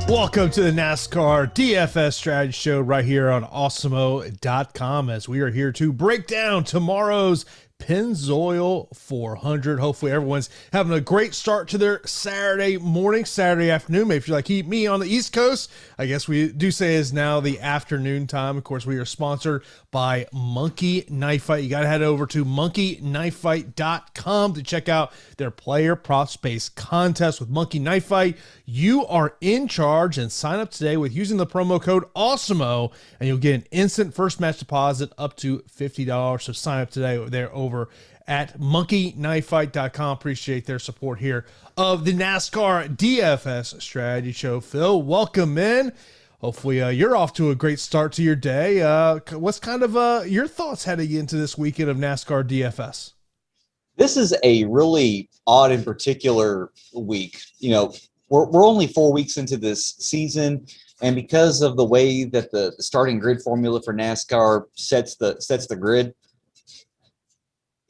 Welcome to the NASCAR DFS Strategy Show right here on Awesemo.com, as we are here to break down tomorrow's Pennzoil 400. Hopefully everyone's having a great start to their Saturday morning, Saturday afternoon. Maybe if you're like me on the East Coast, I guess we do say is now the afternoon time. Of course, we are sponsored by Monkey Knife Fight. You got to head over to monkeyknifefight.com to check out their player prop space contest with Monkey Knife Fight. You are in charge, and sign up today with using the promo code Awesemo, and you'll get an instant first match deposit up to $50. So sign up today over at monkeyknifefight.com. Appreciate their support here of the NASCAR DFS Strategy Show. Phil, welcome in. Hopefully you're off to a great start to your day. What's kind of your thoughts heading into this weekend of NASCAR DFS? This is a really odd and particular week. You know, we're only 4 weeks into this season, and because of the way that the starting grid formula for NASCAR sets the grid,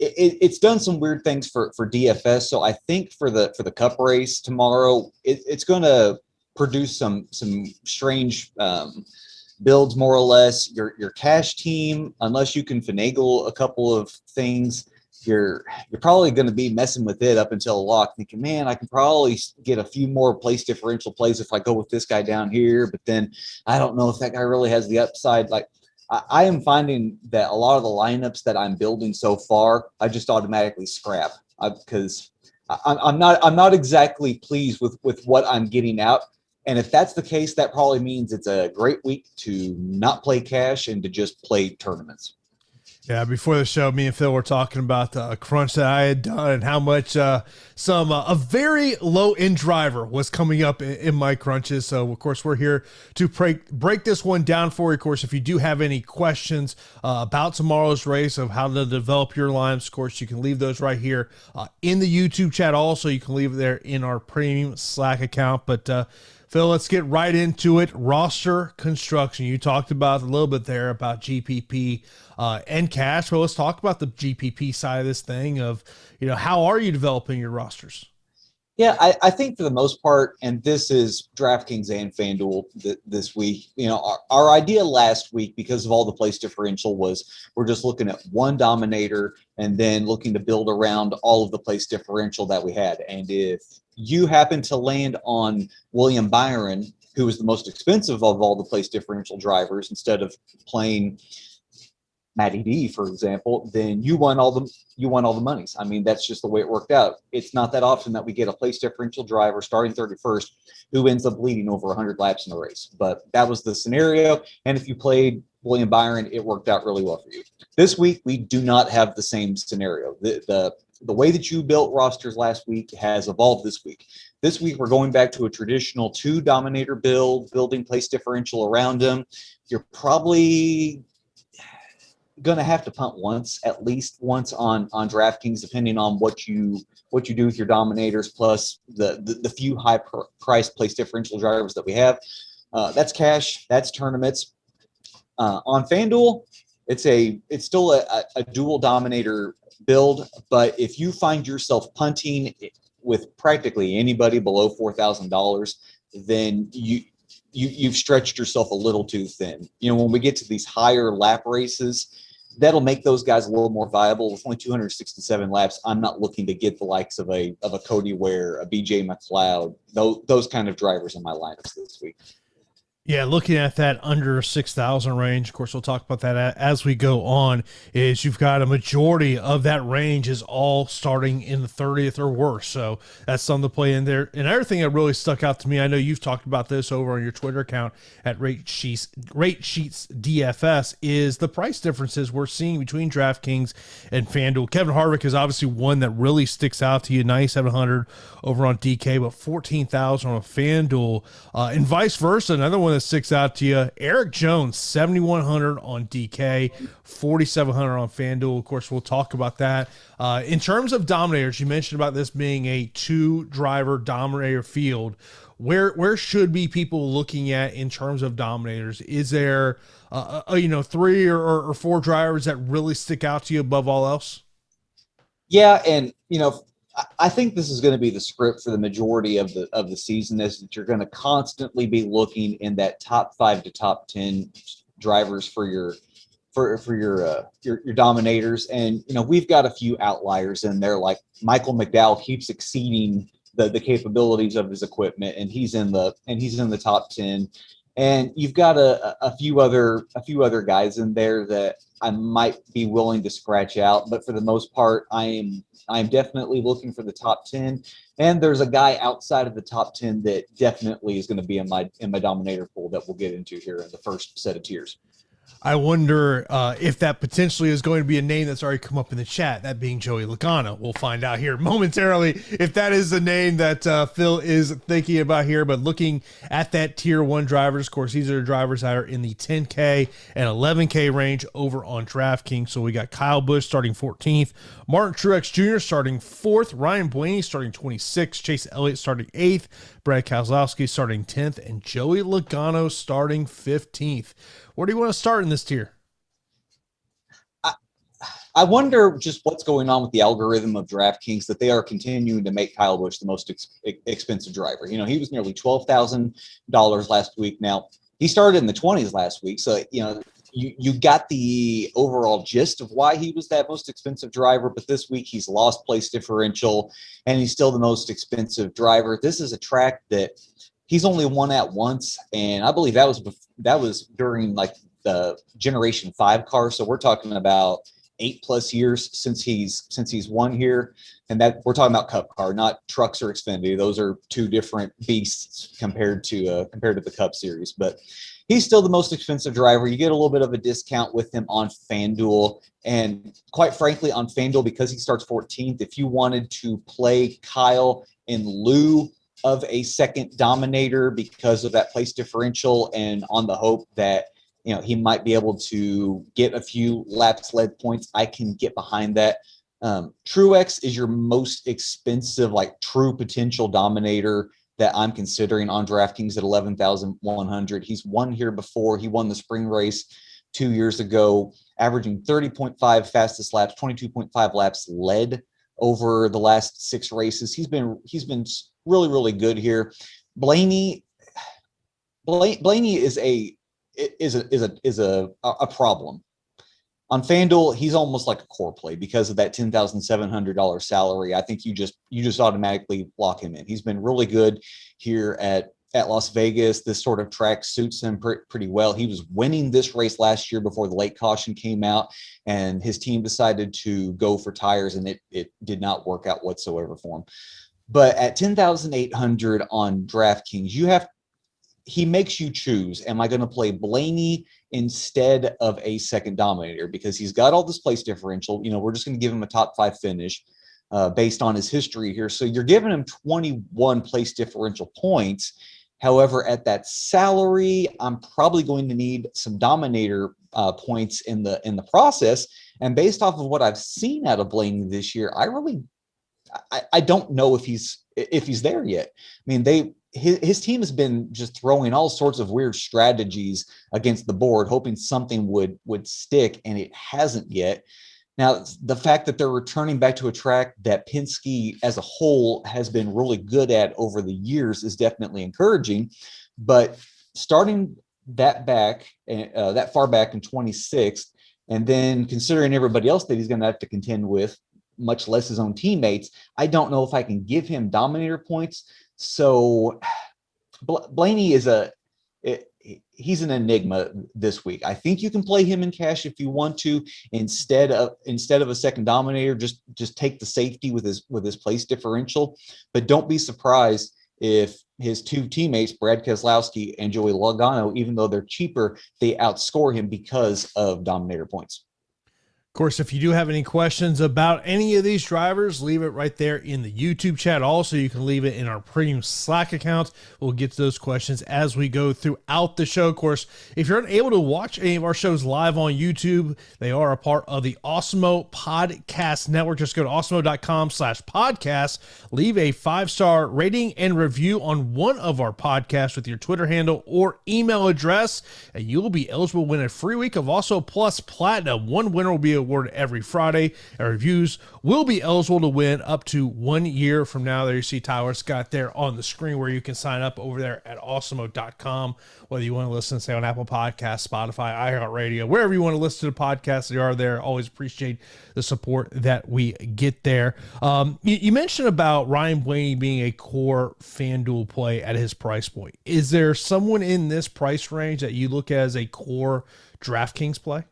it's done some weird things for DFS. So I think for the Cup race tomorrow, it's going to produce some strange builds, more or less. Your cash team, unless you can finagle a couple of things, you're probably going to be messing with it up until a lock, thinking, man, I can probably get a few more place differential plays if I go with this guy down here, but then I don't know if that guy really has the upside. Like, I am finding that a lot of the lineups that I'm building so far, I just automatically scrap because I'm not exactly pleased with what I'm getting out. And if that's the case, that probably means it's a great week to not play cash and to just play tournaments. Yeah, before the show, me and Phil were talking about the crunch that I had done and how much a very low-end driver was coming up in my crunches. So, of course, we're here to break this one down for you. Of course, if you do have any questions about tomorrow's race of how to develop your lines, of course, you can leave those right here in the YouTube chat. Also, you can leave it there in our premium Slack account. But, Phil, let's get right into it. Roster construction. You talked about a little bit there about GPP and cash. Well, let's talk about the GPP side of this thing of, how are you developing your rosters? Yeah, I think for the most part, and this is DraftKings and FanDuel this week, our idea last week, because of all the place differential, was we're just looking at one dominator and then looking to build around all of the place differential that we had. And if you happen to land on William Byron, who is the most expensive of all the place differential drivers, instead of playing Matty D, for example, then you won all the monies. I mean, that's just the way it worked out. It's not that often that we get a place differential driver starting 31st who ends up leading over 100 laps in the race. But that was the scenario. And if you played William Byron, it worked out really well for you. This week, we do not have the same scenario. The way that you built rosters last week has evolved this week. This week, we're going back to a traditional 2 dominator build, building place differential around them. You're probably going to have to punt at least once on DraftKings, depending on what you do with your dominators, plus the few high price place differential drivers that we have. That's cash, that's tournaments. On FanDuel, it's still a dual dominator build, but if you find yourself punting with practically anybody below $4,000, then you've stretched yourself a little too thin. When we get to these higher lap races, that'll make those guys a little more viable. With only 267 laps, I'm not looking to get the likes of a Cody Ware, a BJ McLeod, those kind of drivers in my lineups this week. Yeah, looking at that under 6,000 range, of course, we'll talk about that as we go on, is you've got a majority of that range is all starting in the 30th or worse. So that's something to play in there. And another thing that really stuck out to me, I know you've talked about this over on your Twitter account at Rate Sheets DFS, is the price differences we're seeing between DraftKings and FanDuel. Kevin Harvick is obviously one that really sticks out to you, 9,700 over on DK, but 14,000 on FanDuel, and vice versa. Another one that sticks out to you, Eric Jones, 7,100 on DK, 4,700 on FanDuel. Of course, we'll talk about that. In terms of dominators, you mentioned about this being a 2-driver dominator field. Where should be people looking at in terms of dominators? Is there 3 or 4 drivers that really stick out to you above all else? Yeah, and I think this is going to be the script for the majority of the season, is that you're going to constantly be looking in that top 5 to top 10 drivers for your dominators. And we've got a few outliers in there, like Michael McDowell keeps exceeding the capabilities of his equipment, and he's in the top 10. And you've got a few other guys in there that I might be willing to scratch out, but for the most part, I'm definitely looking for the top 10. And there's a guy outside of the top 10 that definitely is going to be in my dominator pool that we'll get into here in the first set of tiers. I wonder if that potentially is going to be a name that's already come up in the chat, that being Joey Logano. We'll find out here momentarily if that is the name that Phil is thinking about here. But looking at that tier 1 drivers, of course, these are the drivers that are in the 10K and 11K range over on DraftKings. So we got Kyle Busch starting 14th, Martin Truex Jr. starting 4th, Ryan Blaney starting 26th, Chase Elliott starting 8th, Brad Keselowski starting 10th, and Joey Logano starting 15th. Where do you want to start in this tier? I wonder just what's going on with the algorithm of DraftKings, that they are continuing to make Kyle Busch the most expensive driver. He was nearly $12,000 last week. Now, he started in the 20s last week. So, you got the overall gist of why he was that most expensive driver. But this week he's lost place differential and he's still the most expensive driver. This is a track that he's only won at once, and I believe that was during like the Generation 5 car. So we're talking about 8+ years since he's won here, and that we're talking about Cup car, not trucks or Xfinity. Those are two different beasts compared to the Cup Series. But he's still the most expensive driver. You get a little bit of a discount with him on FanDuel, and quite frankly, on FanDuel, because he starts 14th, if you wanted to play Kyle in lieu of a second dominator because of that place differential and on the hope that he might be able to get a few laps led points, I can get behind that. Truex is your most expensive, like true potential dominator that I'm considering on DraftKings at 11,100. He's won here before. He won the spring race 2 years ago, averaging 30.5 fastest laps, 22.5 laps led over the last 6 races. He's been really, really good here. Blaney is a problem. On FanDuel, he's almost like a core play because of that $10,700 salary. I think you just automatically lock him in. He's been really good here at Las Vegas. This sort of track suits him pretty well. He was winning this race last year before the late caution came out, and his team decided to go for tires, and it did not work out whatsoever for him. But at 10,800 on DraftKings, he makes you choose. Am I going to play Blaney instead of a second dominator? Because he's got all this place differential. We're just going to give him a top 5 finish based on his history here. So you're giving him 21 place differential points. However, at that salary, I'm probably going to need some dominator points in the process. And based off of what I've seen out of Blaney this year, I don't know if he's there yet. I mean, his team has been just throwing all sorts of weird strategies against the board, hoping something would stick, and it hasn't yet. Now, the fact that they're returning back to a track that Penske as a whole has been really good at over the years is definitely encouraging. But starting that far back in 26th, and then considering everybody else that he's going to have to contend with, much less his own teammates, I don't know if I can give him dominator points. So Blaney he's an enigma this week. I think you can play him in cash if you want to, instead of a second dominator. Just take the safety with his place differential, but don't be surprised if his two teammates, Brad Keselowski and Joey Logano, even though they're cheaper, they outscore him because of dominator points. Of course, if you do have any questions about any of these drivers, leave it right there in the YouTube chat. Also, you can leave it in our premium Slack account. We'll get to those questions as we go throughout the show. Of course, if you're unable to watch any of our shows live on YouTube, they are a part of the Awesemo Podcast Network. Just go to awesemo.com/podcast. Leave a 5-star rating and review on one of our podcasts with your Twitter handle or email address, and you will be eligible to win a free week of Awesemo Plus Platinum. One winner will be awarded every Friday. Our reviews will be eligible to win up to 1 year from now. There you see Tyler Scott there on the screen where you can sign up over there at awesemo.com. Whether you want to listen, say, on Apple Podcasts, Spotify, iHeartRadio, wherever you want to listen to the podcasts, they are there. Always appreciate the support that we get there. You mentioned about Ryan Blaney being a core FanDuel play at his price point. Is there someone in this price range that you look at as a core DraftKings play?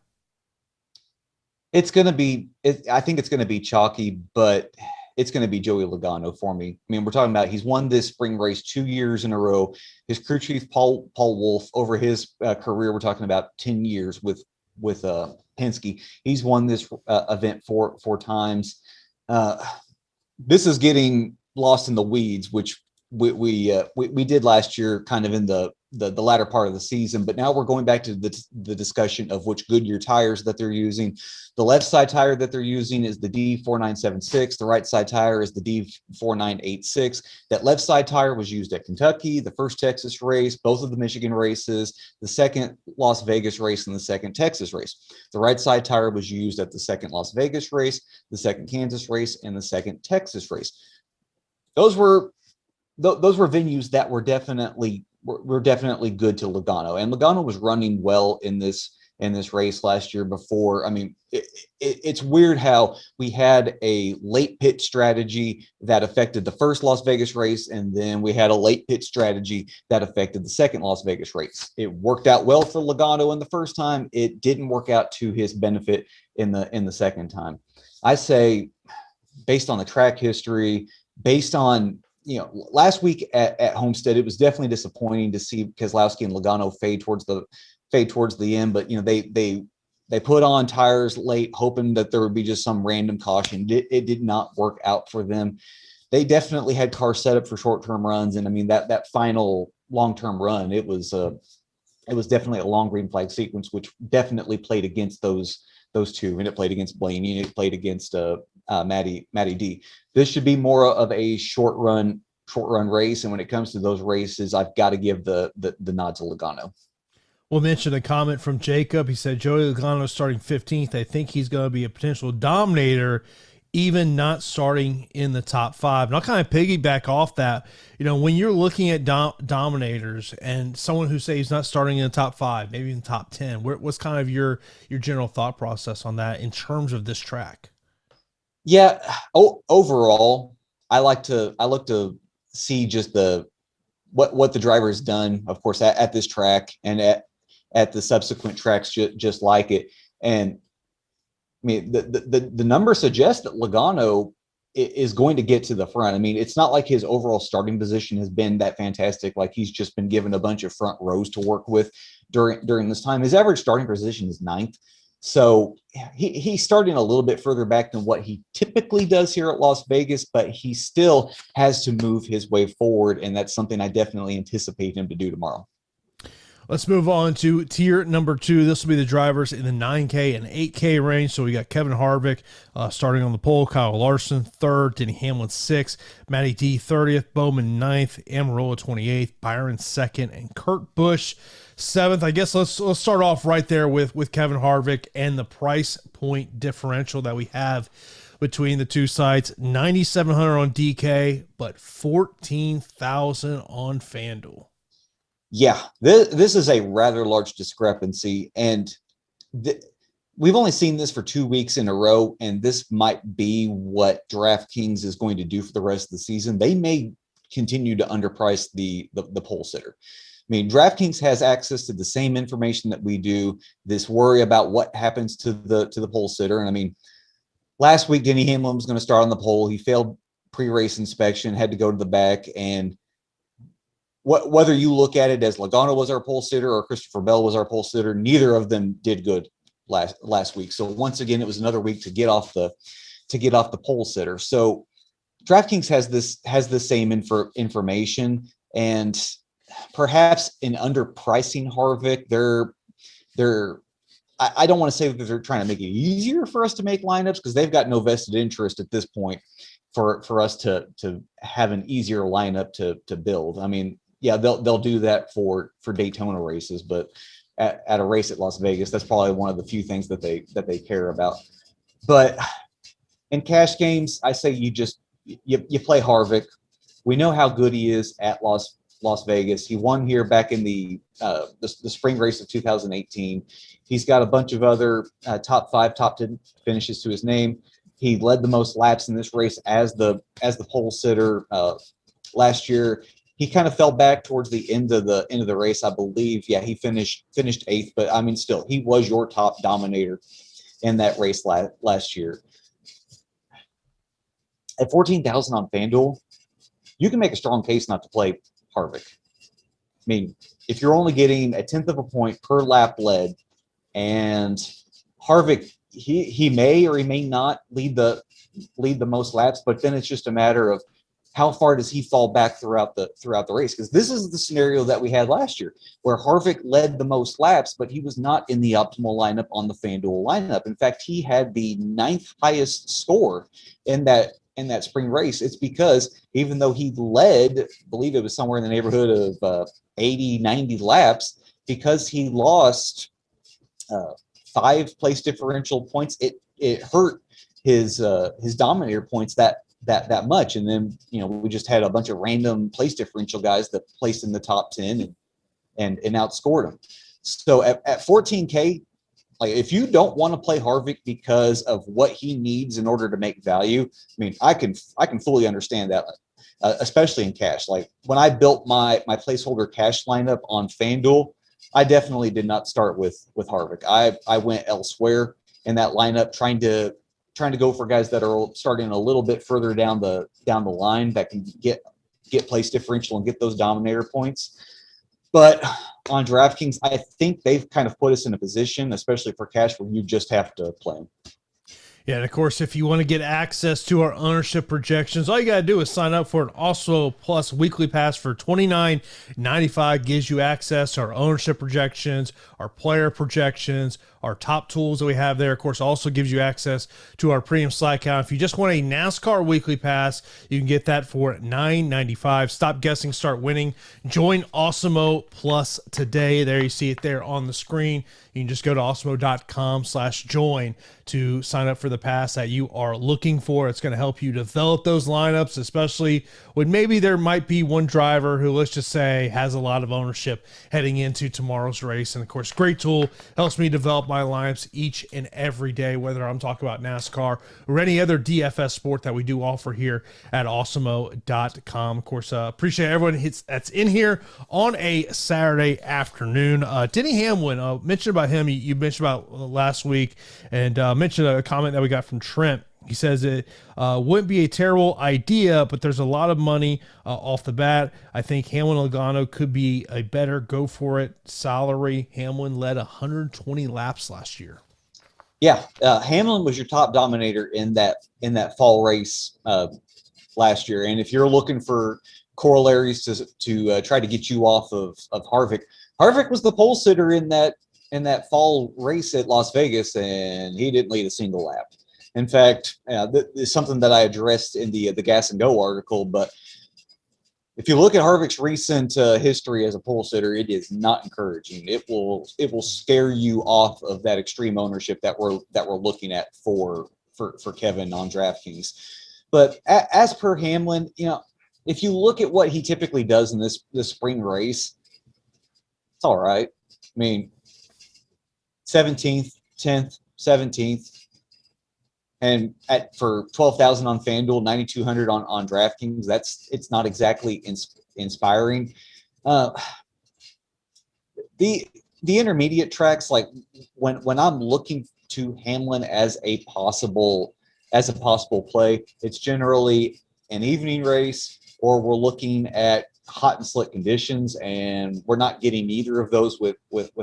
It's going to be, I think it's going to be chalky, but it's going to be Joey Logano for me. I mean, we're talking about, he's won this spring race 2 years in a row. His crew chief, Paul Wolf, over his career, we're talking about 10 years with Penske. He's won this event four times. This is getting lost in the weeds, which we did last year, kind of in the latter part of the season. But now we're going back to the discussion of which Goodyear tires that they're using. The left side tire that they're using is the D4976. The right side tire is the D4986. That left side tire was used at Kentucky, the first Texas race, both of the Michigan races, the second Las Vegas race, and the second Texas race. The right side tire was used at the second Las Vegas race, the second Kansas race, and the second Texas race. Those were venues that were definitely good to Logano, and Logano was running well in this race last year before. I mean, it's weird how we had a late pit strategy that affected the first Las Vegas race, and then we had a late pit strategy that affected the second Las Vegas race. It worked out well for Logano in the first time. It didn't work out to his benefit in the second time. I say, based on the track history, based on, last week at Homestead, it was definitely disappointing to see Keselowski and Logano fade towards the end. But they put on tires late, hoping that there would be just some random caution. It did not work out for them. They definitely had cars set up for short-term runs, and I mean that final long-term run, it was definitely a long green flag sequence, which definitely played against those two, and it played against Blaney, and it played against Matty D. This should be more of a short run race, and when it comes to those races, I've got to give the nod to Logano. We'll mention a comment from Jacob. He said Joey Logano starting 15th. I think he's going to be a potential dominator, even not starting in the top 5. And I'll kind of piggyback off that. When you're looking at dominators and someone who says he's not starting in the top 5, maybe in the top 10, what's kind of your general thought process on that in terms of this track? Yeah. Overall, I look to see just what the driver has done, of course, at this track and at the subsequent tracks just like it. And I mean, the numbers suggest that Logano is going to get to the front. I mean, it's not like his overall starting position has been that fantastic. Like, he's just been given a bunch of front rows to work with during this time. His average starting position is 9th. So he's starting a little bit further back than what he typically does here at Las Vegas, but he still has to move his way forward, and that's something I definitely anticipate him to do tomorrow. Let's move on to tier number 2. This will be the drivers in the 9K and 8K range. So we got Kevin Harvick starting on the pole, Kyle Larson 3rd, Denny Hamlin 6th, Matty D 30th, Bowman 9th, Amarola 28th, Byron 2nd, and Kurt Busch 7th. I guess let's start off right there with Kevin Harvick and the price point differential that we have between the two sites. 9,700 on DK, but 14,000 on FanDuel. Yeah, this is a rather large discrepancy, and we've only seen this for 2 weeks in a row, and this might be what DraftKings is going to do for the rest of the season. They may continue to underprice the pole sitter. I mean, DraftKings has access to the same information that we do. This worry about what happens to the pole sitter, and I mean, last week Denny Hamlin was going to start on the pole. He failed pre-race inspection, had to go to the back, and whether you look at it as Logano was our pole sitter or Christopher Bell was our pole sitter, neither of them did good last week. So once again, it was another week to get off the pole sitter. So DraftKings has the same information, and perhaps in underpricing Harvick, I don't want to say that they're trying to make it easier for us to make lineups, because they've got no vested interest at this point for us to have an easier lineup to build. I mean, yeah, they'll do that for Daytona races, but at a race at Las Vegas, that's probably one of the few things that they care about. But in cash games, I say you play Harvick. We know how good he is at Las Vegas. He won here back in the spring race of 2018. He's got a bunch of other top 5, top 10 finishes to his name. He led the most laps in this race as the pole sitter last year. He kind of fell back towards the end of the race, I believe. Yeah, he finished 8th, but I mean, still, he was your top dominator in that race last year. At 14,000 on FanDuel, you can make a strong case not to play Harvick. I mean, if you're only getting a 1/10 of a point per lap led, and Harvick, he may or he may not lead the most laps, but then it's just a matter of how far does he fall back throughout the race? Because this is the scenario that we had last year, where Harvick led the most laps, but he was not in the optimal lineup on the FanDuel lineup. In fact, he had the 9th highest score in that spring race. It's because even though he led, I believe it was somewhere in the neighborhood of 80, 90 laps, because he lost 5 place differential points, it hurt his dominator points that much. And then, we just had a bunch of random place differential guys that placed in the top 10 and outscored him. So at 14K, like, if you don't want to play Harvick because of what he needs in order to make value, I mean, I can fully understand that, especially in cash. Like, when I built my placeholder cash lineup on FanDuel, I definitely did not start with Harvick. I went elsewhere in that lineup, trying to go for guys that are starting a little bit further down the line that can get place differential and get those dominator points. But on DraftKings, I think they've kind of put us in a position, especially for cash, where you just have to play them. Yeah, and of course, if you want to get access to our ownership projections, all you got to do is sign up for an Awesemo Plus weekly pass for $29.95. Gives you access to our ownership projections, our player projections, our top tools that we have there. Of course, also gives you access to our premium slide count. If you just want a NASCAR weekly pass, you can get that for $9.95. Stop guessing, start winning. Join Awesemo Plus today. There you see it there on the screen. You can just go to awesemo.com/join to sign up for the pass that you are looking for. It's going to help you develop those lineups, especially when maybe there might be one driver who, let's just say, has a lot of ownership heading into tomorrow's race. And of course, great tool, helps me develop my lineups each and every day, whether I'm talking about NASCAR or any other DFS sport that we do offer here at awesemo.com. Of course, appreciate everyone that's in here on a Saturday afternoon. Denny Hamlin, mentioned about him, you mentioned about last week, and mentioned a comment that we got from Trent. He says it wouldn't be a terrible idea, but there's a lot of money off the bat. I think Hamlin Logano could be a better go for it salary. Hamlin led 120 laps last year. Yeah, Hamlin was your top dominator in that fall race last year. And if you're looking for corollaries to try to get you off of Harvick, Harvick was the pole sitter in that fall race at Las Vegas, and he didn't lead a single lap. In fact, this is something that I addressed in the Gas and Go article. But if you look at Harvick's recent history as a pole sitter, it is not encouraging. It will scare you off of that extreme ownership that we're looking at for Kevin on DraftKings. But as per Hamlin, if you look at what he typically does in this spring race, it's all right. I mean, 17th, 10th, 17th. And for 12,000 on FanDuel, 9,200 on DraftKings, it's not exactly inspiring. The intermediate tracks, like when I'm looking to Hamlin as a possible play, it's generally an evening race, or we're looking at hot and slick conditions, and we're not getting either of those with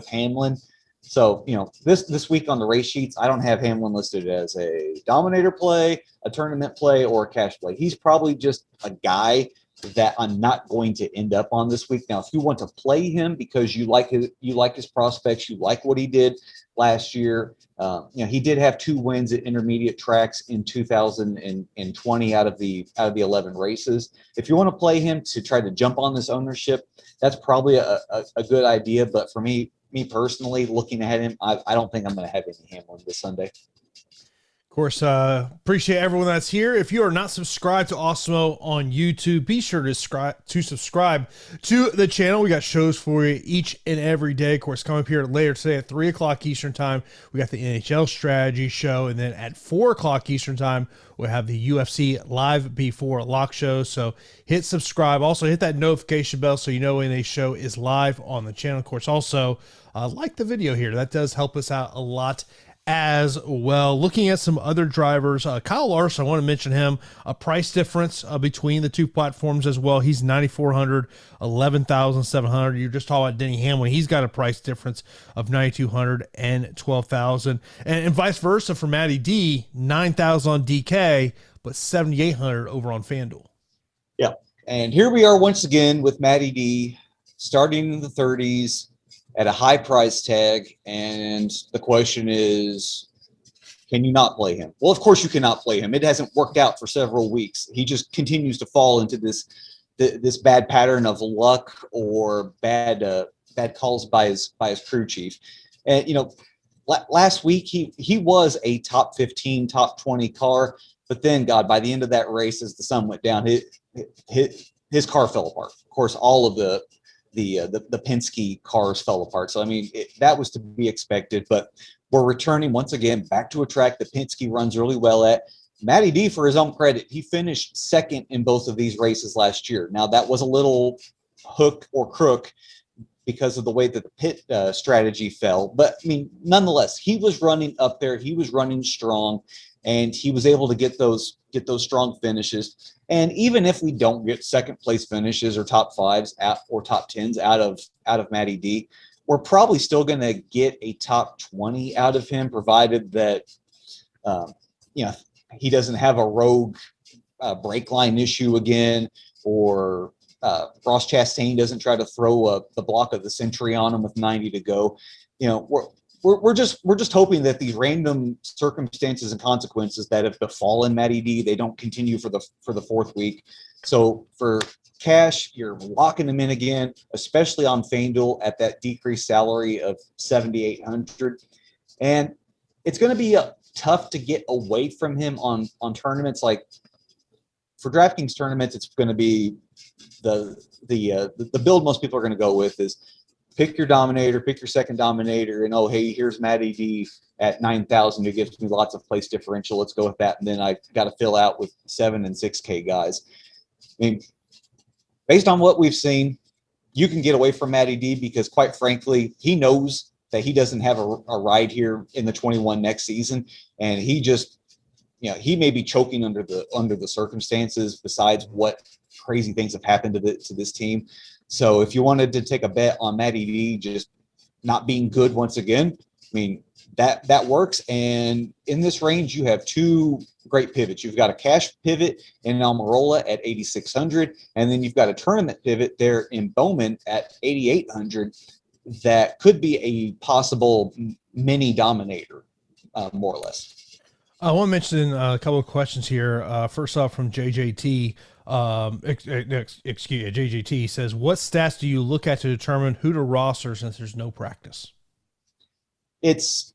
Hamlin. So, this week on the race sheets, I don't have Hamlin listed as a dominator play, a tournament play, or a cash play. He's probably just a guy that I'm not going to end up on this week. Now, if you want to play him because you like his prospects, you like what he did last year. He did have 2 wins at intermediate tracks in 2020 out of the 11 races. If you want to play him to try to jump on this ownership, that's probably a good idea. But for me personally, looking ahead at him, I don't think I'm going to have any Hamlin this Sunday. course, appreciate everyone that's here. If you are not subscribed to Awesemo on YouTube, be sure to subscribe to the channel. We got shows for you each and every day. Of course, come up here later today at 3 o'clock Eastern time. We got the NHL strategy show. And then at 4 o'clock Eastern time, we'll have the UFC Live Before Lock show. So hit subscribe. Also, hit that notification bell so you know when a show is live on the channel. Of course, also like the video here. That does help us out a lot as well. Looking at some other drivers, Kyle Larson, I want to mention him, a price difference between the two platforms as well. He's 9,400, 11,700. You're just talking about Denny Hamlin. He's got a price difference of 9,200 and 12,000. And vice versa for Matty D, 9,000 on DK, but 7,800 over on FanDuel. Yeah. And here we are once again with Matty D starting in the 30s. At a high price tag, and the question is, can you not play him? Well, of course you cannot play him. It hasn't worked out for several weeks. He just continues to fall into this bad pattern of luck or bad calls by his crew chief. And last week he was a top 15, top 20 car, but then by the end of that race, as the sun went down, his car fell apart. Of course, all of the Penske cars fell apart. So, I mean, that was to be expected, but we're returning once again back to a track that Penske runs really well at. Matty D, for his own credit, he finished second in both of these races last year. Now, that was a little hook or crook because of the way that the pit strategy fell. But, I mean, nonetheless, he was running up there. He was running strong, and he was able to get those strong finishes. And even if we don't get second place finishes or top fives or top tens out of Matty D, we're probably still going to get a top 20 out of him, provided that he doesn't have a rogue brake line issue again, or Ross Chastain doesn't try to throw the block of the century on him with 90 to go. We're just hoping that these random circumstances and consequences that have befallen Matty D, they don't continue for the fourth week. So for cash, you're locking him in again, especially on FanDuel at that decreased salary of 7,800. And it's going to be tough to get away from him on tournaments. Like for DraftKings tournaments, it's going to be the build most people are going to go with is pick your dominator, pick your second dominator, and hey, here's Matty D at 9,000 who gives me lots of place differential. Let's go with that. And then I got to fill out with 7 and 6K guys. I mean, based on what we've seen, you can get away from Matty D because, quite frankly, he knows that he doesn't have a ride here in the 21 next season, and he just, he may be choking under the circumstances. Besides what crazy things have happened to this team. So if you wanted to take a bet on Matty D just not being good once again, I mean, that works. And in this range, you have two great pivots. You've got a cash pivot in Almirola at 8,600, and then you've got a tournament pivot there in Bowman at 8,800 that could be a possible mini dominator, more or less. I want to mention a couple of questions here. First off, from JJT. JJT says, what stats do you look at to determine who to roster since there's no practice? It's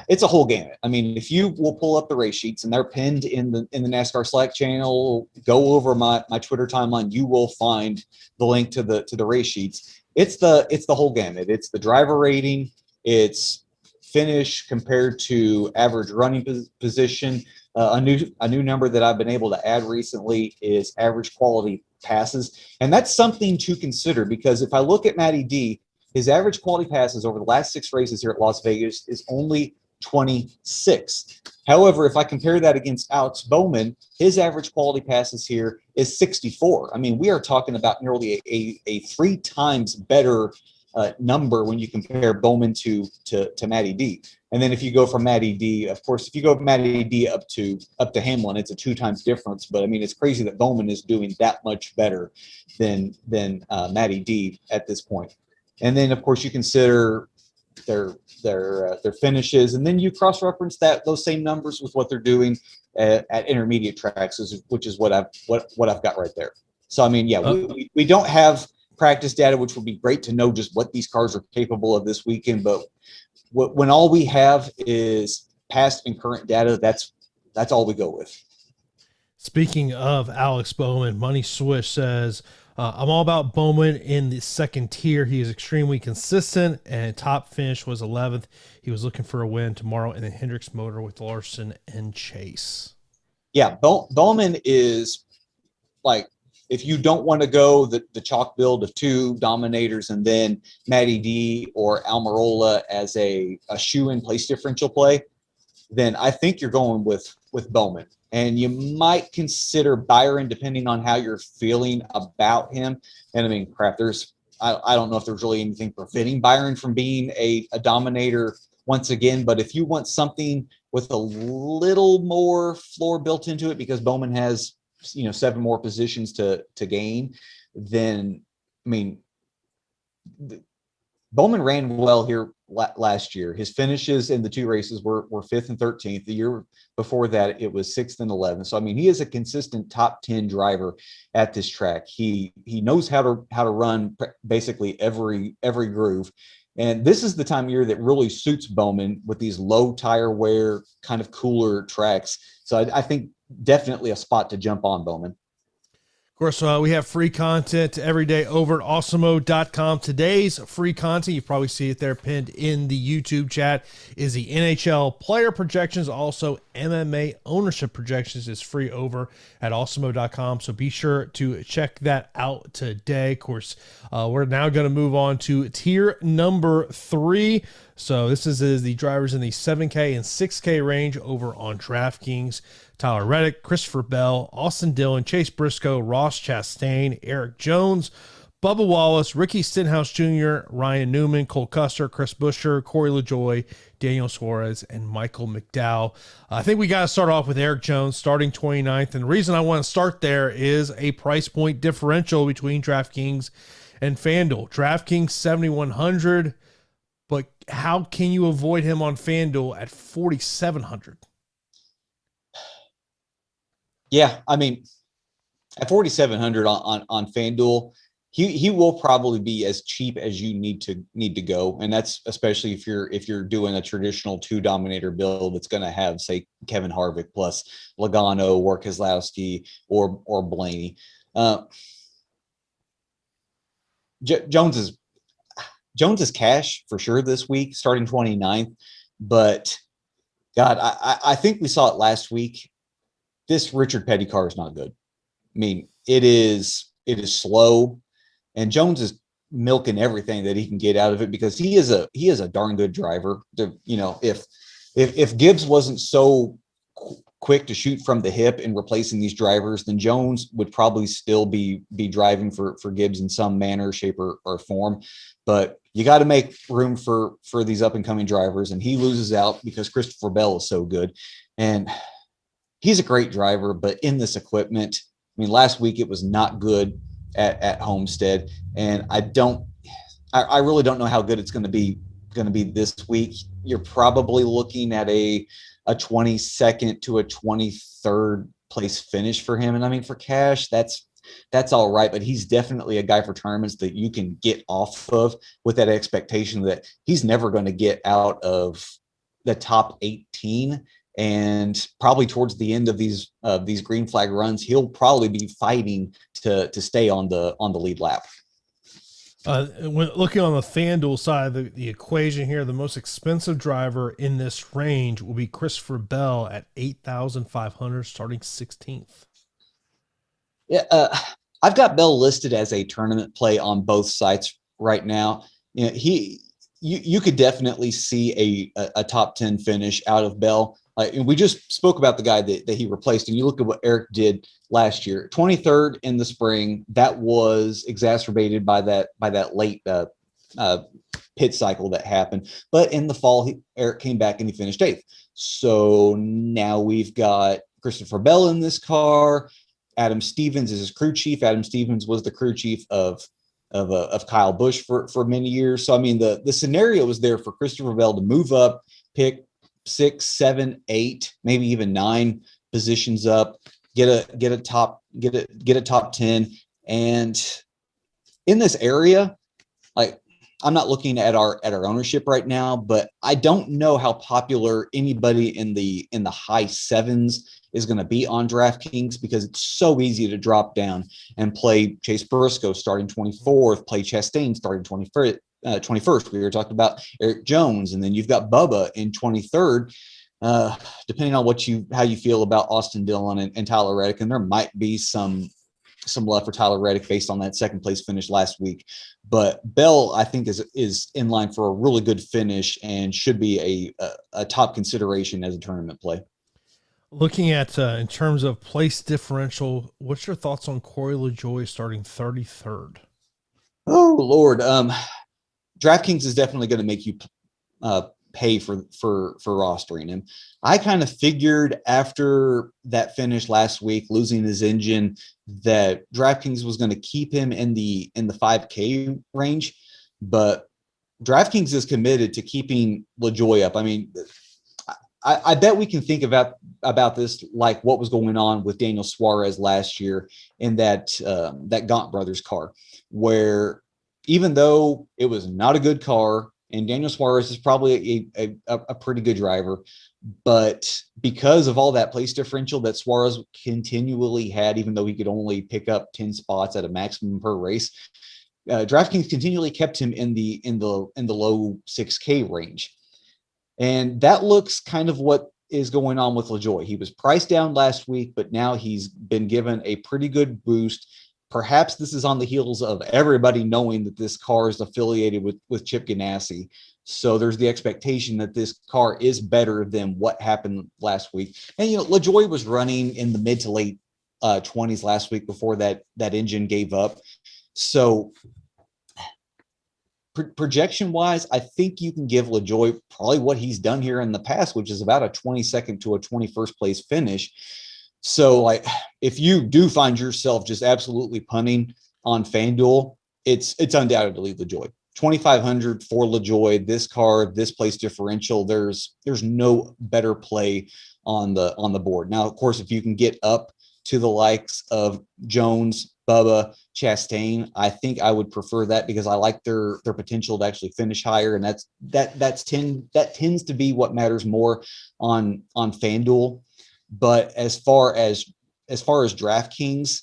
a whole gamut. I mean, if you will pull up the race sheets, and they're pinned in the NASCAR Slack channel, go over my Twitter timeline, you will find the link to the race sheets. It's the whole gamut. It's the driver rating, it's finish compared to average running position. A new number that I've been able to add recently is average quality passes. And that's something to consider, because if I look at Matty D, his average quality passes over the last 6 races here at Las Vegas is only 26. However, if I compare that against Alex Bowman, his average quality passes here is 64. I mean, we are talking about nearly a 3 times better number when you compare Bowman to Matty D. And then if you go from Matty D, of course, if you go from Matty D up to Hamlin, it's a 2 times difference. But I mean, it's crazy that Bowman is doing that much better than Matty D at this point. And then, of course, you consider their finishes, and then you cross-reference those same numbers with what they're doing at intermediate tracks, which is what I've got right there. So I mean, yeah, we don't have practice data, which would be great to know just what these cars are capable of this weekend. But when all we have is past and current data, that's that's all we go with. Speaking of Alex Bowman, Money Swish says, I'm all about Bowman in the second tier. He is extremely consistent, and top finish was 11th. He was looking for a win tomorrow in the Hendricks motor with Larson and Chase. Yeah, Bowman is like, if you don't want to go the chalk build of 2 dominators and then Matty D or Almirola as a shoe-in place differential play, then I think you're going with Bowman. And you might consider Byron depending on how you're feeling about him. And I mean, crap, I don't know if there's really anything preventing Byron from being a dominator once again, but if you want something with a little more floor built into it, because Bowman has, 7 more positions to gain, then, I mean, Bowman ran well here last year. His finishes in the 2 races were 5th and 13th. The year before that, it was 6th and 11th. So, I mean, he is a consistent top 10 driver at this track. He knows how to run basically every groove. And this is the time of year that really suits Bowman with these low tire wear, kind of cooler tracks. So I think definitely a spot to jump on Bowman. Of course, we have free content every day over at Awesemo.com. Today's free content, you probably see it there pinned in the YouTube chat, is the NHL player projections. Also, MMA ownership projections is free over at Awesemo.com. So be sure to check that out today. Of course, we're now going to move on to tier number 3. So this is the drivers in the 7K and 6K range over on DraftKings. Tyler Reddick, Christopher Bell, Austin Dillon, Chase Briscoe, Ross Chastain, Eric Jones, Bubba Wallace, Ricky Stenhouse Jr., Ryan Newman, Cole Custer, Chris Buescher, Corey LaJoie, Daniel Suarez, and Michael McDowell. I think we got to start off with Eric Jones starting 29th. And the reason I want to start there is a price point differential between DraftKings and FanDuel. DraftKings 7,100, but how can you avoid him on FanDuel at 4,700? Yeah, I mean, at 4,700 on FanDuel, he will probably be as cheap as you need to go, and that's especially if you're doing a traditional 2 dominator build that's going to have, say, Kevin Harvick plus Logano or Keselowski or Blaney. Jones is cash for sure this week, starting 29th, but God, I think we saw it last week. This Richard Petty car is not good. I mean, it is slow, and Jones is milking everything that he can get out of it because he is a darn good driver. If Gibbs wasn't so quick to shoot from the hip in replacing these drivers, then Jones would probably still be driving for Gibbs in some manner, shape, or form. But you got to make room for these up and coming drivers, and he loses out because Christopher Bell is so good. And he's a great driver, but in this equipment, I mean, last week it was not good at Homestead, and I really don't know how good it's going to be this week. You're probably looking at a 22nd to a 23rd place finish for him, and I mean, for cash, that's all right, but he's definitely a guy for tournaments that you can get off of with that expectation that he's never going to get out of the top 18. And probably towards the end of these green flag runs, he'll probably be fighting to stay on the lead lap. When looking on the FanDuel side of the equation here, the most expensive driver in this range will be Christopher Bell at 8,500, starting 16th. Yeah, I've got Bell listed as a tournament play on both sites right now. You could definitely see a top 10 finish out of Bell. And we just spoke about the guy that he replaced, and you look at what Eric did last year, 23rd in the spring. That was exacerbated by that late pit cycle that happened. But in the fall, Eric came back and he finished 8th. So now we've got Christopher Bell in this car. Adam Stevens is his crew chief. Adam Stevens was the crew chief of Kyle Busch for many years. So I mean, the scenario was there for Christopher Bell to move up, pick 6, 7, 8, maybe even 9 positions up, get a top 10. And in this area, like, I'm not looking at our ownership right now, but I don't know how popular anybody in the high sevens is going to be on DraftKings, because it's so easy to drop down and play Chase Briscoe starting 24th, play Chastain starting 21st. 21st. We were talking about Eric Jones, and then you've got Bubba in 23rd. Depending on how you feel about Austin Dillon and Tyler Reddick, and there might be some love for Tyler Reddick based on that second place finish last week. But Bell, I think, is in line for a really good finish and should be a top consideration as a tournament play. Looking at in terms of place differential, what's your thoughts on Corey LaJoie starting 33rd? Oh Lord, DraftKings is definitely going to make you pay for rostering him. I kind of figured after that finish last week, losing his engine, that DraftKings was going to keep him in the 5K range, but DraftKings is committed to keeping LaJoie up. I mean, I bet we can think about this like what was going on with Daniel Suarez last year in that Gaunt Brothers car, where even though it was not a good car, and Daniel Suarez is probably a pretty good driver, but because of all that place differential that Suarez continually had, even though he could only pick up 10 spots at a maximum per race, DraftKings continually kept him in the low 6K range. And that looks kind of what is going on with LaJoie. He was priced down last week, but now he's been given a pretty good boost. Perhaps this is on the heels of everybody knowing that this car is affiliated with Chip Ganassi. So there's the expectation that this car is better than what happened last week. And, LaJoie was running in the mid to late 20s last week before that engine gave up. So projection-wise, I think you can give LaJoie probably what he's done here in the past, which is about a 22nd to a 21st place finish. So, like, if you do find yourself just absolutely punting on FanDuel, it's undoubtedly LaJoie. 2,500 for LaJoie, this car, this place differential. There's no better play on the board. Now, of course, if you can get up to the likes of Jones, Bubba, Chastain, I think I would prefer that, because I like their potential to actually finish higher, and that tends to be what matters more on FanDuel. But as far as DraftKings,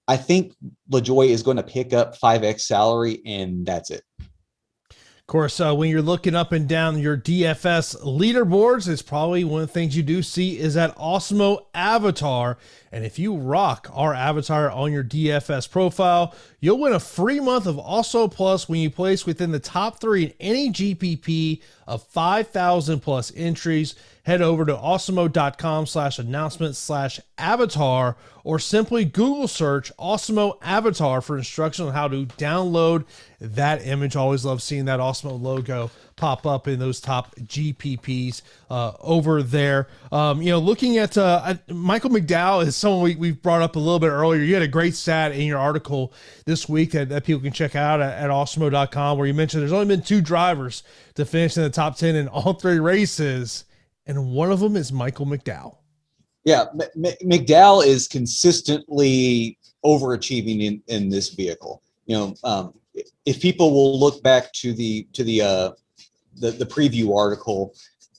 I think LaJoie is going to pick up 5x salary, and that's it. Of course, when you're looking up and down your DFS leaderboards, it's probably one of the things you do see is that Awesemo avatar. And if you rock our avatar on your DFS profile, you'll win a free month of Awesemo Plus when you place within the top 3 in any GPP of 5,000 plus entries. Head over to awesemo.com/announcement/avatar, or simply Google search Awesemo avatar for instructions on how to download that image. Always love seeing that Awesemo logo pop up in those top GPPs over there. Looking at Michael Mcdowell is someone we've brought up a little bit earlier. You had a great stat in your article this week that people can check out at awesemo.com, where you mentioned there's only been 2 drivers to finish in the top 10 in all 3 races, and one of them is Michael McDowell. Yeah, McDowell is consistently overachieving in this vehicle. If people will look back to the preview article,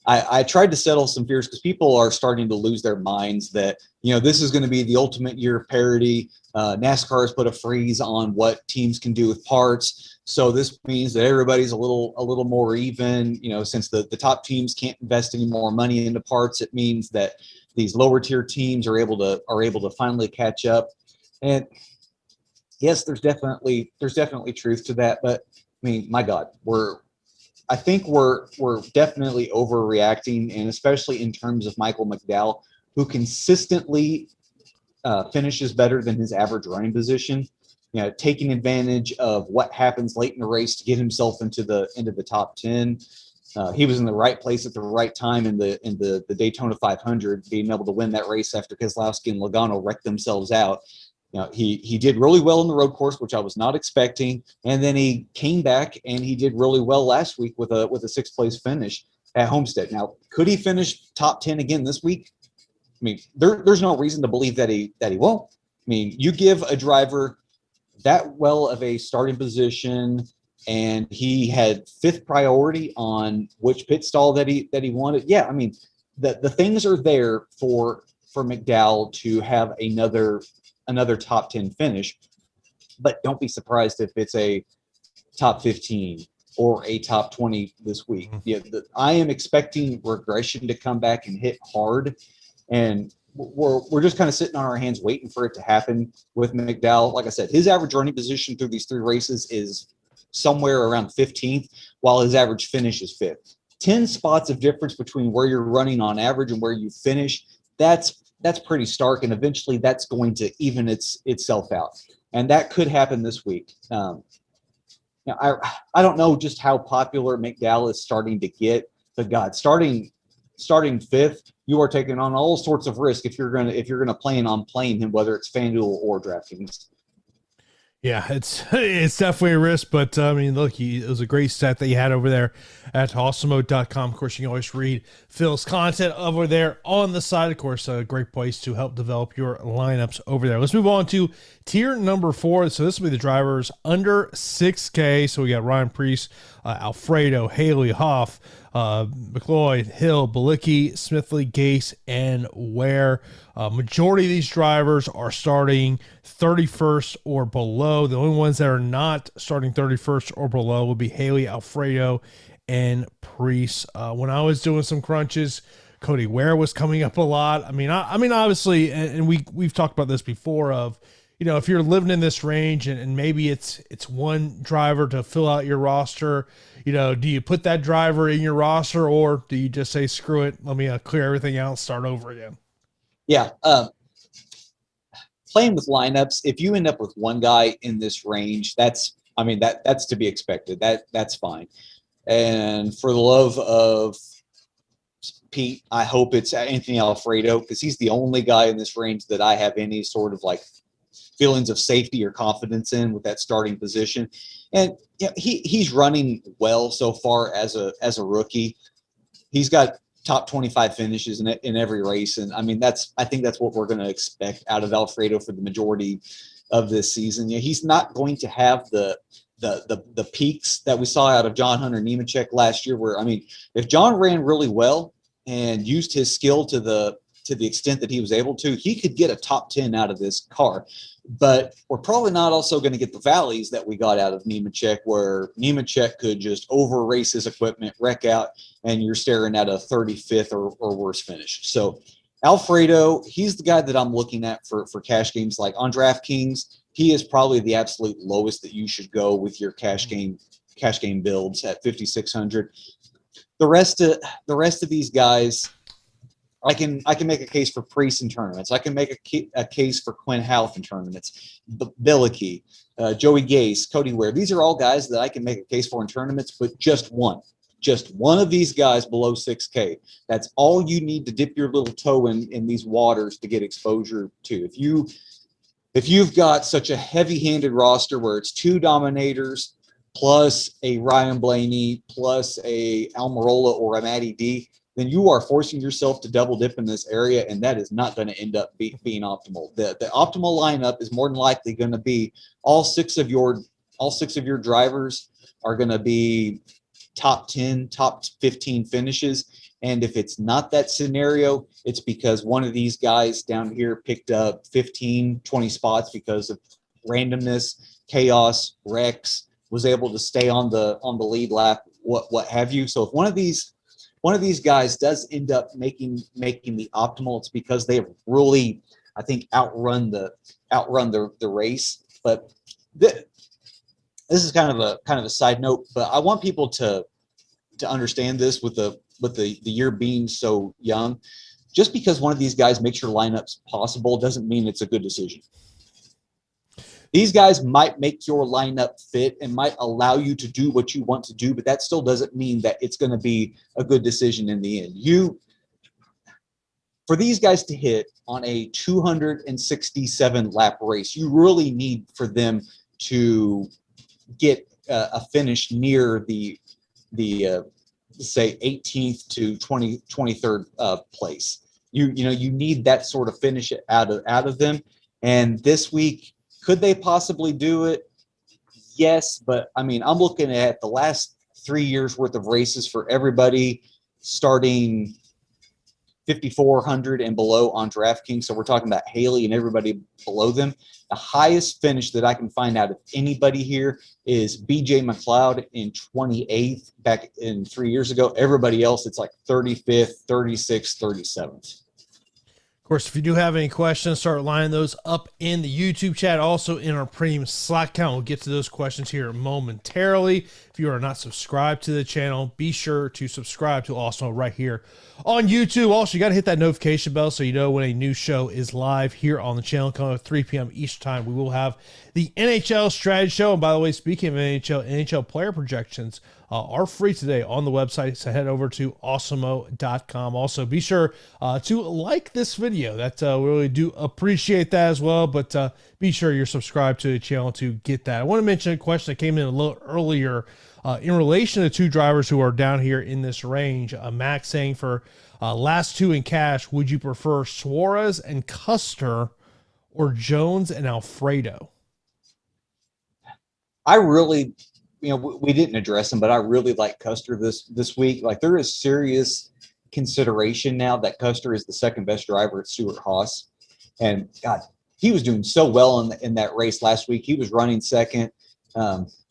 I tried to settle some fears, because people are starting to lose their minds that, this is going to be the ultimate year of parity. NASCAR has put a freeze on what teams can do with parts. So this means that everybody's a little more even, since the top teams can't invest any more money into parts. It means that these lower tier teams are able to finally catch up. And yes, there's definitely truth to that. But I mean, my God, I think we're definitely overreacting, and especially in terms of Michael McDowell, who consistently finishes better than his average running position. Taking advantage of what happens late in the race to get himself into the top 10. He was in the right place at the right time in the Daytona 500, being able to win that race after Keselowski and Logano wrecked themselves out. He did really well in the road course, which I was not expecting, and then he came back and he did really well last week with a 6th place finish at Homestead. Now, could he finish top 10 again this week? I mean, there's no reason to believe that he won't. I mean, you give a driver that well of a starting position and he had 5th priority on which pit stall that he wanted. Yeah, I mean, the things are there for McDowell to have another top 10 finish, but don't be surprised if it's a top 15 or a top 20 this week. Yeah, I am expecting regression to come back and hit hard, and we're just kind of sitting on our hands waiting for it to happen with McDowell. Like I said, his average running position through these 3 races is somewhere around 15th, while his average finish is 5th. 10 spots of difference between where you're running on average and where you finish. That's pretty stark, and eventually that's going to even itself out, and that could happen this week. I don't know just how popular McDowell is starting to get, but God, starting 5th, you are taking on all sorts of risk if you're gonna plan on playing him, whether it's FanDuel or DraftKings. Yeah, it's definitely a risk, but I mean, look, it was a great stat that you had over there at awesemo.com. Of course, you can always read Phil's content over there on the side. Of course, a great place to help develop your lineups over there. Let's move on to tier number 4. So this will be the drivers under 6K. So we got Ryan Preece, Alfredo, Haley, Hoff, McLeod, Hill, Balicki, Smithley, Gase, and Ware. Majority of these drivers are starting 31st or below. The only ones that are not starting 31st or below will be Haley, Alfredo, and Preece. When I was doing some crunches, Cody Ware was coming up a lot. I mean, obviously, and we've talked about this before of, you know, if you're living in this range and maybe it's one driver to fill out your roster, you know, do you put that driver in your roster, or do you just say, screw it, let me clear everything out and start over again? Yeah. Playing with lineups, if you end up with one guy in this range, that's to be expected. That's fine. And for the love of Pete, I hope it's Anthony Alfredo, because he's the only guy in this range that I have any sort of like feelings of safety or confidence in with that starting position. And you know, he's running well so far as a rookie. He's got top 25 finishes in every race, and I mean I think that's what we're going to expect out of Alfredo for the majority of this season. You know, he's not going to have the peaks that we saw out of John Hunter Nemechek last year, where, I mean, if John ran really well and used his skill to the extent that he was able to, he could get a top 10 out of this car. But we're probably not also going to get the valleys that we got out of Nemechek, where Nemechek could just over race his equipment, wreck out, and you're staring at a 35th or worse finish. So Alfredo, he's the guy that I'm looking at for cash games. Like on DraftKings, he is probably the absolute lowest that you should go with your cash game builds at 5,600. The rest of these guys, I can make a case for Preece in tournaments. I can make a case for Quinn Houff in tournaments. Bilicki, Joey Gase, Cody Ware. These are all guys that I can make a case for in tournaments, but just one of these guys below 6K. That's all you need to dip your little toe in these waters to get exposure to. If you've got such a heavy-handed roster where it's 2 dominators plus a Ryan Blaney plus a Almirola or a Matty D, then you are forcing yourself to double dip in this area, and that is not going to end up being optimal. The optimal lineup is more than likely going to be all six of your drivers are going to be top 10, top 15 finishes. And if it's not that scenario, it's because one of these guys down here picked up 15, 20 spots because of randomness, chaos, wrecks, was able to stay on the lead lap, what have you. So if one of these guys does end up making the optimal, it's because they have really, I think, outrun the race. But this is kind of a side note, but I want people to understand this with the year being so young. Just because one of these guys makes your lineups possible doesn't mean it's a good decision. These guys might make your lineup fit and might allow you to do what you want to do, but that still doesn't mean that it's going to be a good decision in the end. For these guys to hit on a 267 lap race, you really need for them to get a finish near the say 18th to 23rd place. You need that sort of finish out of them. And this week, could they possibly do it? yes, but I mean, I'm looking at the last 3 years worth of races for everybody starting 5,400 and below on DraftKings. So we're talking about Haley and everybody below them. The highest finish that I can find out of anybody here is BJ McLeod in 28th back in 3 years ago. Everybody else, it's like 35th, 36th, 37th. Of course, if you do have any questions, start lining those up in the YouTube chat, also in our premium Slack account. We'll get to those questions here momentarily. If you are not subscribed to the channel, be sure to subscribe to Awesemo right here on YouTube. Also, you got to hit that notification bell so you know when a new show is live here on the channel. Coming at 3 p.m. Eastern time, we will have the NHL Strategy Show. And by the way, speaking of NHL player projections are free today on the website, so head over to awesemo.com. Also, be sure to like this video. That we really do appreciate that as well, but be sure you're subscribed to the channel to get that. I want to mention a question that came in a little earlier in relation to two drivers who are down here in this range. Max saying for last two in cash, would you prefer Suarez and Custer or Jones and Alfredo? I really, we didn't address him, but I really like Custer this week. Like, there is serious consideration now that Custer is the second best driver at Stewart-Haas. And God, he was doing so well in that race last week. He was running second.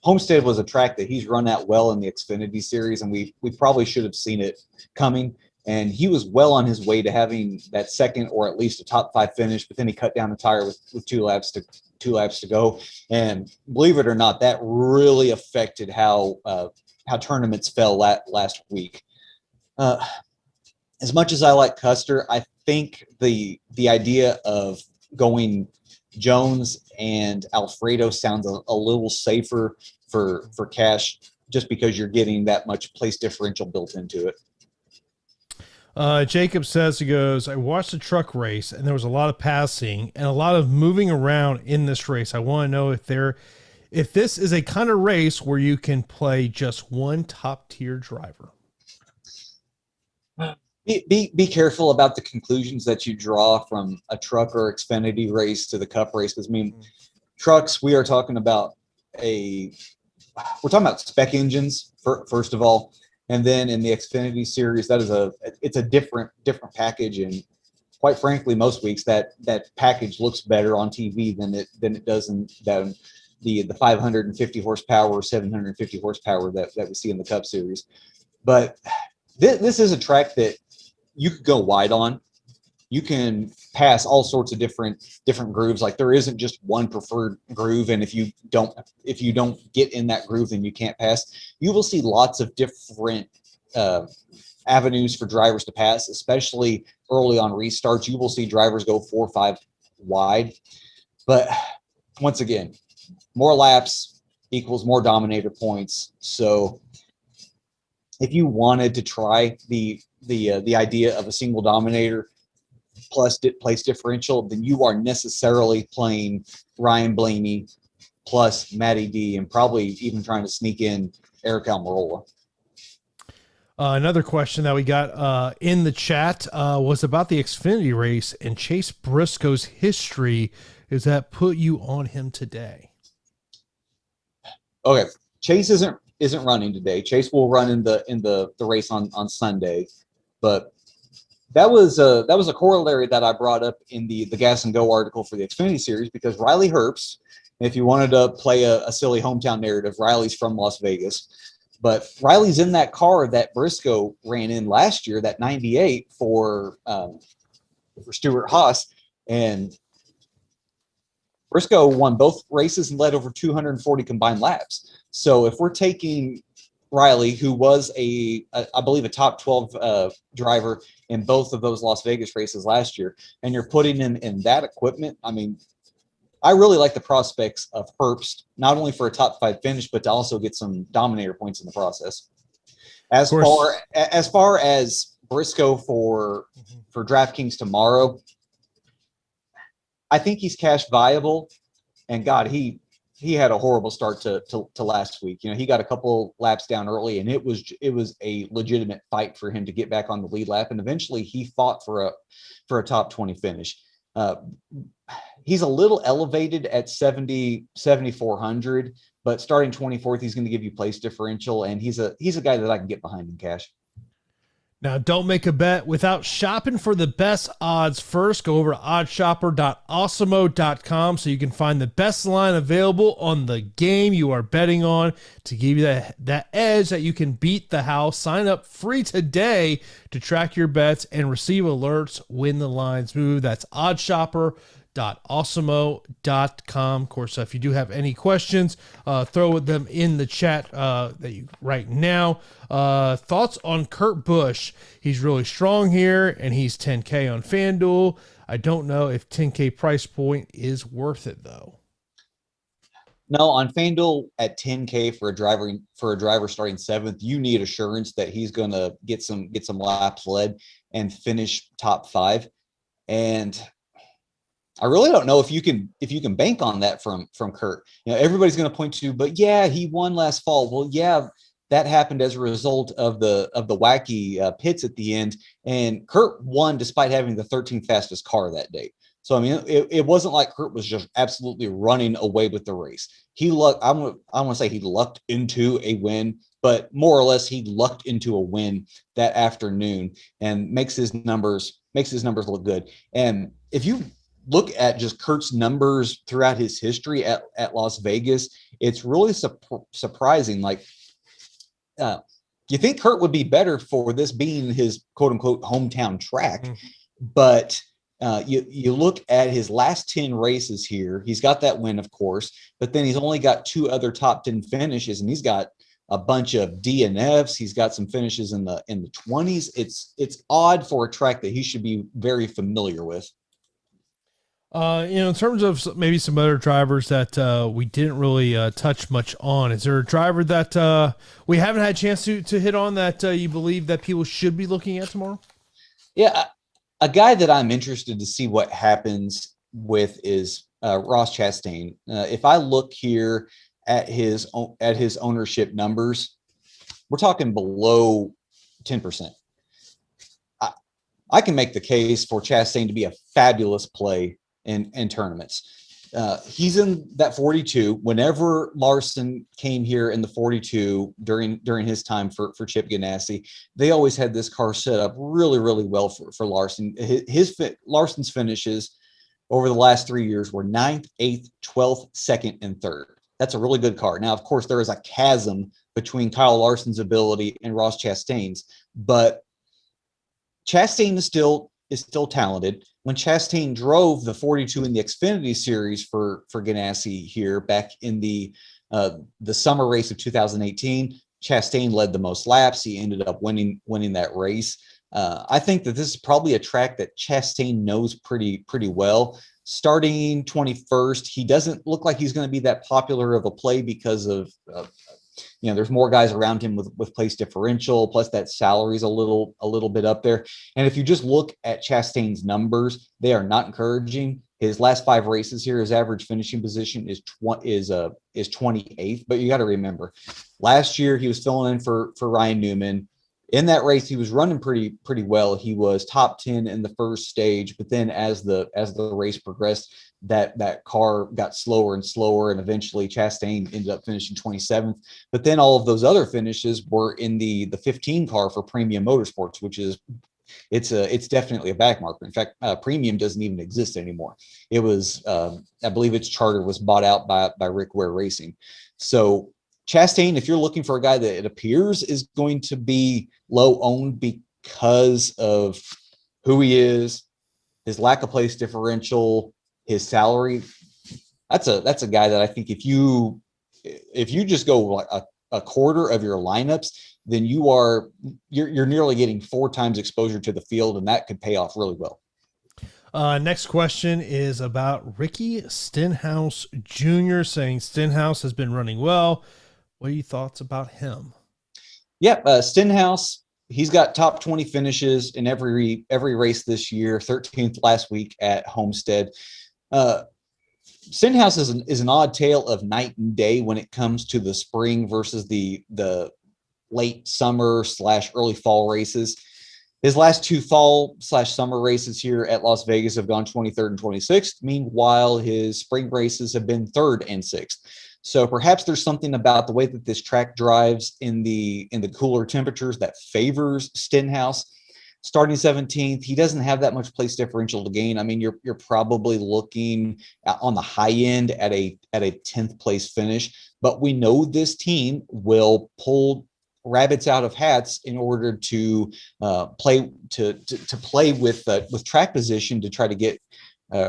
Homestead was a track that he's run out well in the Xfinity Series, and we probably should have seen it coming. And he was well on his way to having that second or at least a top 5 finish, but then he cut down the tire with two laps to go. And believe it or not, that really affected how tournaments fell last week. As much as I like Custer, I think the idea of going Jones and Alfredo sounds a little safer for cash, just because you're getting that much place differential built into it. Jacob says, he goes, I watched the truck race and there was a lot of passing and a lot of moving around in this race. I want to know if this is a kind of race where you can play just one top tier driver. Be careful about the conclusions that you draw from a truck or Xfinity race to the Cup race. Because I mean, trucks, we're talking about spec engines first of all. And then in the Xfinity Series, it's a different package, and quite frankly, most weeks that package looks better on TV than it does in the 550 horsepower or 750 horsepower that we see in the Cup Series. But this is a track that you could go wide on. You can pass all sorts of different grooves. Like, there isn't just one preferred groove, and if you don't get in that groove, then you can't pass. You will see lots of different avenues for drivers to pass, especially early on restarts. You will see drivers go 4 or 5 wide. But once again, more laps equals more dominator points. So if you wanted to try the idea of a single dominator plus place differential, then you are necessarily playing Ryan Blaney plus Matty D, and probably even trying to sneak in Eric Almirola. Another question that we got in the chat was about the Xfinity race and Chase Briscoe's history. Does that put you on him today? Okay, Chase isn't running today. Chase will run in the race on Sunday, but that was a corollary that I brought up in the Gas and Go article for the Xfinity Series, because Riley Herbst, if you wanted to play a silly hometown narrative, Riley's from Las Vegas, but Riley's in that car that Briscoe ran in last year, that 98 for Stewart-Haas, and Briscoe won both races and led over 240 combined laps. So if we're taking Riley, who was I believe a top 12 driver in both of those Las Vegas races last year, and you're putting him in that equipment, I mean, I really like the prospects of Herbst, not only for a top 5 finish, but to also get some dominator points in the process. As far as Briscoe for DraftKings tomorrow, I think he's cash viable, and God, he had a horrible start to last week. He got a couple laps down early, and it was a legitimate fight for him to get back on the lead lap, and eventually he fought for a top 20 finish. he's a little elevated at 7,400, but starting 24th, he's going to give you place differential, and he's a guy that I can get behind in cash. Now, don't make a bet without shopping for the best odds first. Go over to oddshopper.awesemo.com so you can find the best line available on the game you are betting on to give you that edge that you can beat the house. Sign up free today to track your bets and receive alerts when the lines move. That's oddshopper.awesemo.com. Of course, if you do have any questions, throw them in the chat right now. Thoughts on Kurt Busch? He's really strong here, and he's 10K on FanDuel. I don't know if 10K price point is worth it though. No, on FanDuel at 10K for a driver starting 7th, you need assurance that he's going to get some laps led and finish top 5. And I really don't know if you can bank on that from Kurt. Everybody's going to point to, but yeah, he won last fall. Well, yeah, that happened as a result of the wacky pits at the end, and Kurt won despite having the 13th fastest car that day. So I mean, it wasn't like Kurt was just absolutely running away with the race. I want to say he lucked into a win, but more or less he lucked into a win that afternoon and makes his numbers look good. And if you look at just Kurt's numbers throughout his history at Las Vegas, it's really surprising. Like, you think Kurt would be better for this being his quote unquote hometown track, but you look at his last 10 races here. He's got that win, of course, but then he's only got 2 other top 10 finishes, and he's got a bunch of DNFs. He's got some finishes in the 20s. It's odd for a track that he should be very familiar with. In terms of maybe some other drivers that we didn't really touch much on, is there a driver that we haven't had a chance to hit on that you believe that people should be looking at tomorrow? Yeah, a guy that I'm interested to see what happens with is Ross Chastain. If I look here at his ownership numbers, we're talking below 10%. I can make the case for Chastain to be a fabulous play in tournaments. He's in that 42. Whenever Larson came here in the 42 during his time for Chip Ganassi, they always had this car set up really, really well for Larson. Larson's finishes over the last 3 years were 9th, 8th, 12th, 2nd, and 3rd. That's a really good car. Now, of course, there is a chasm between Kyle Larson's ability and Ross Chastain's, but Chastain is still talented. When Chastain drove the 42 in the Xfinity Series for Ganassi here back in the summer race of 2018, Chastain led the most laps. He ended up winning that race. I think that this is probably a track that Chastain knows pretty well. Starting 21st, he doesn't look like he's going to be that popular of a play because of there's more guys around him with place differential, plus that salary's a little bit up there. And if you just look at Chastain's numbers, they are not encouraging. His last 5 races here, his average finishing position is 28th. But you got to remember, last year he was filling in for Ryan Newman. In that race, he was running pretty well. He was top 10 in the first stage, but then as the race progressed, that car got slower and slower, and eventually Chastain ended up finishing 27th. But then all of those other finishes were in the 15 car for Premium Motorsports, which is it's definitely a back marker. In fact, Premium doesn't even exist anymore. It was I believe its charter was bought out by Rick Ware Racing. So Chastain, if you're looking for a guy that it appears is going to be low owned because of who he is, his lack of place differential, his salary, that's a guy that I think if you just go like a quarter of your lineups, then you're nearly getting 4 times exposure to the field, and that could pay off really well. Next question is about Ricky Stenhouse Jr. saying Stenhouse has been running well. What are your thoughts about him? Yeah, Stenhouse, he's got top 20 finishes in every race this year, 13th last week at Homestead. Stenhouse is an odd tale of night and day when it comes to the spring versus the late summer / early fall races. His last two fall/summer races here at Las Vegas have gone 23rd and 26th. Meanwhile, his spring races have been 3rd and 6th. So perhaps there's something about the way that this track drives in the cooler temperatures that favors Stenhouse. Starting 17th, he doesn't have that much place differential to gain. I mean, you're probably looking on the high end at a 10th place finish, but we know this team will pull rabbits out of hats in order to play with track position to try to get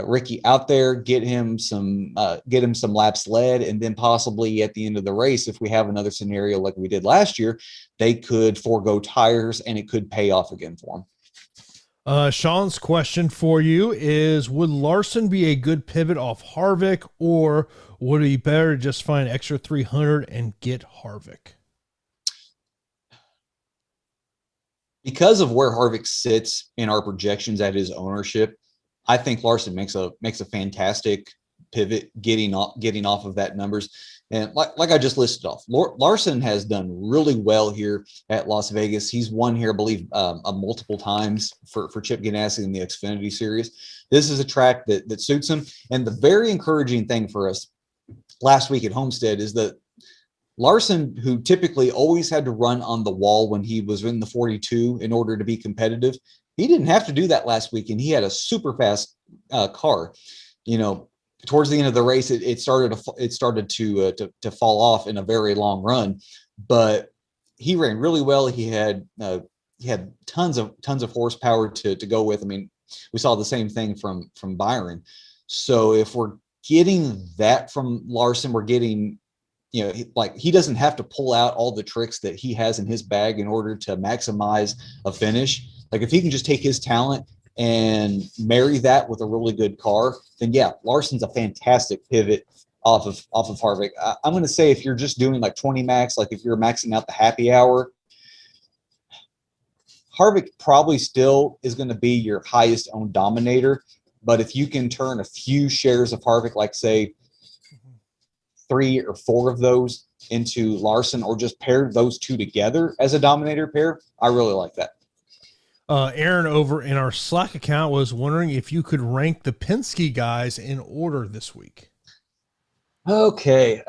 Ricky out there, get him some laps led, and then possibly at the end of the race, if we have another scenario like we did last year, they could forego tires and it could pay off again for him. Sean's question for you is, would Larson be a good pivot off Harvick, or would he better just find extra 300 and get Harvick? Because of where Harvick sits in our projections at his ownership, I think Larson makes a fantastic pivot getting off of that numbers. And like I just listed off, Larson has done really well here at Las Vegas. He's won here, I believe, multiple times for Chip Ganassi in the Xfinity Series. This is a track that suits him. And the very encouraging thing for us last week at Homestead is that Larson, who typically always had to run on the wall when he was in the 42 in order to be competitive, he didn't have to do that last week, and he had a super fast car. You know, towards the end of the race, it started to fall off in a very long run, but he ran really well. He had tons of horsepower to go with. I mean, we saw the same thing from Byron. So if we're getting that from Larson, we're getting, you know, he doesn't have to pull out all the tricks that he has in his bag in order to maximize a finish. Like if he can just take his talent and marry that with a really good car, then yeah, Larson's a fantastic pivot off of Harvick. I'm going to say if you're just doing like 20 max, like if you're maxing out the happy hour, Harvick probably still is going to be your highest owned dominator. But if you can turn a few shares of Harvick, like say 3 or 4 of those into Larson, or just pair those two together as a dominator pair, I really like that. Aaron over in our Slack account was wondering if you could rank the Penske guys in order this week. Okay.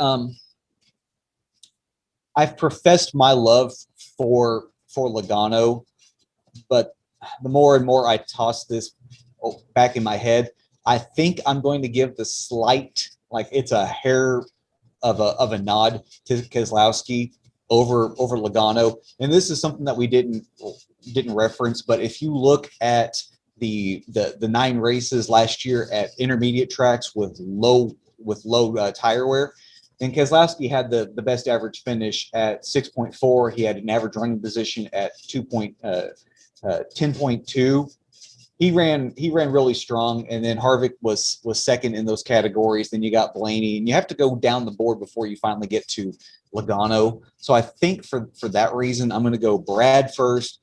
I've professed my love for Logano, but the more and more I toss this back in my head, I think I'm going to give the slight, like it's a hair of a nod to Keselowski over Logano. And this is something that we didn't reference, but if you look at the 9 races last year at intermediate tracks with low tire wear, then Keselowski had the best average finish at 6.4. He had an average running position at 10.2. He ran really strong, and then Harvick was second in those categories. Then you got Blaney, and you have to go down the board before you finally get to Logano. So I think for that reason, I'm going to go Brad first,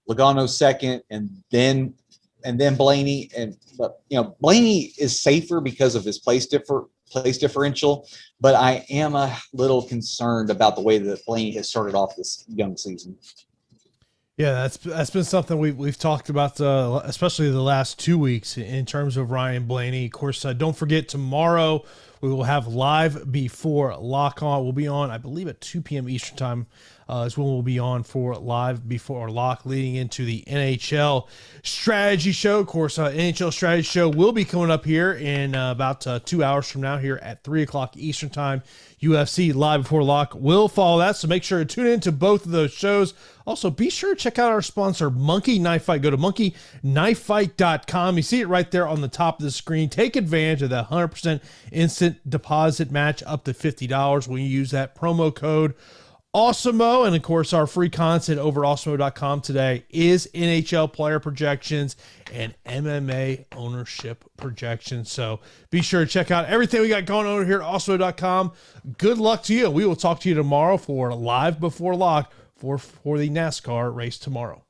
Logano second, and then Blaney. But you know, Blaney is safer because of his place differential, but I am a little concerned about the way that Blaney has started off this young season. Yeah, that's been something we've talked about, especially the last 2 weeks in terms of Ryan Blaney. Of course, don't forget tomorrow we will have Live Before Lock On. We'll be on, I believe, at 2 p.m. Eastern time is when we'll be on for Live Before Lock, leading into the NHL Strategy Show. Of course, NHL Strategy Show will be coming up here in about 2 hours from now here at 3 o'clock Eastern time. UFC Live Before Lock will follow that, so make sure to tune in to both of those shows. Also, be sure to check out our sponsor, Monkey Knife Fight. Go to monkeyknifefight.com. You see it right there on the top of the screen. Take advantage of the 100% instant deposit match up to $50 when you use that promo code Awesemo. And of course, our free content over at awesemo.com today is NHL player projections and MMA ownership projections. So be sure to check out everything we got going on over here at awesemo.com. Good luck to you. We will talk to you tomorrow for Live Before Lock for the NASCAR race tomorrow.